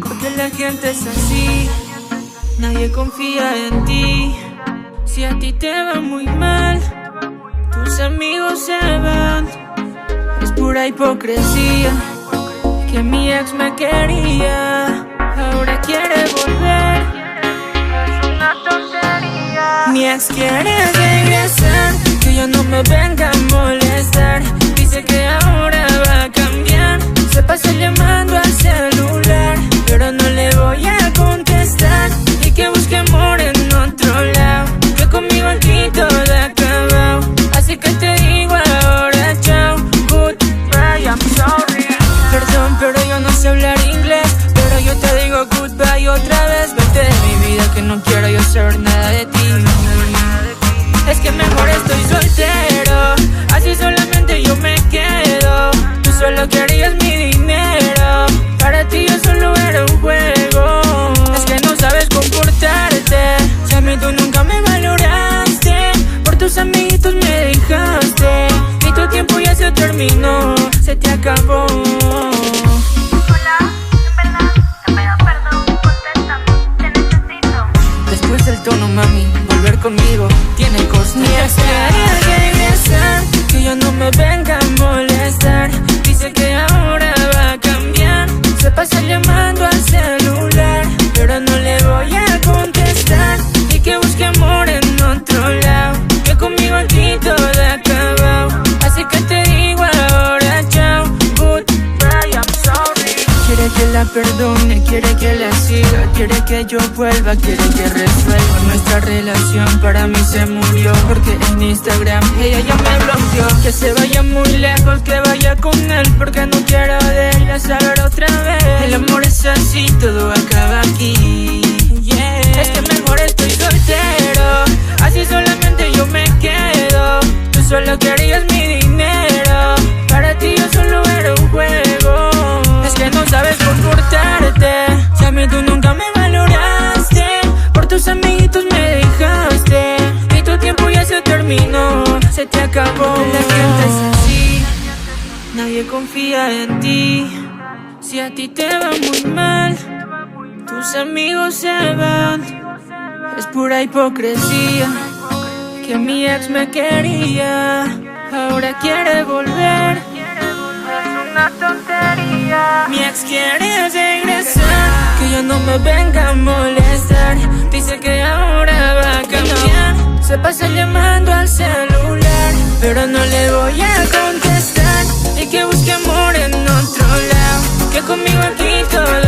Porque la gente es así, nadie confía en ti. Si a ti te va muy mal, tus amigos se van. Es pura hipocresía, que mi ex me quería, ahora quiere volver. Es una tontería. Mi ex quiere regresar, que ya no me venga a molestar. Dice que ahora va a cambiar, se pasa llamando al celular, pero no le voy a contestar. Y que busque amor en otro lado, que conmigo aquí todo acabado. Así que te digo ahora chao, goodbye, I'm sorry. Perdón, pero yo no sé hablar inglés, pero yo te digo goodbye otra vez. Vete de mi vida, que no quiero yo saber nada de ti. Es que mejor estoy soltero, así solamente yo me quedo. Tú solo querías mi dinero, para ti yo solo era un juego. Es que no sabes comportarte, si a mí tú nunca me valoraste. Por tus amiguitos me dejaste, y tu tiempo ya se terminó, se te acabó. Hola, en verdad, te pido perdón, contéstame, te necesito. Después del tono, mami, volver conmigo tiene costo. Mi ex quiere regresar, que ya no me venga a molestar. Dice que ahora va a cambiar, se pasa llamando al celular, pero no le voy a contestar. Y que busque amor en otro lado, que conmigo aquí todo acabado. Así que te digo ahora chao, goodbye, I'm sorry. Quiere que la perdone, quiere que la siga, quiere que yo vuelva, quiere que resuelva. Nuestra relación para mí se murió, porque en Instagram ella ya me bloqueó. Que se vaya muy lejos, que vaya con él, porque no quiero de ella saber otra vez. El amor es así, todo acaba aquí, yeah. Es que mejor estoy soltero, así solamente yo me quedo. Tú solo querías mi dinero, para ti yo solo era un juego. Es que no sabes comportarte, si a mí tú nunca me valoraste. Por tus amiguitos me dejaste, y tu tiempo ya se terminó, se te acabó. La gente es así, nadie confía en ti. Si a ti te va muy mal, tus amigos se van. Es pura hipocresía, que mi ex me quería, ahora quiere volver. Es una tontería. Mi ex quiere regresar, que ya no me venga a molestar. Dice que ahora va a cambiar, se pasa llamando al celular, pero no le voy a contestar. Y que busque amor en otro lado, que conmigo aquí todo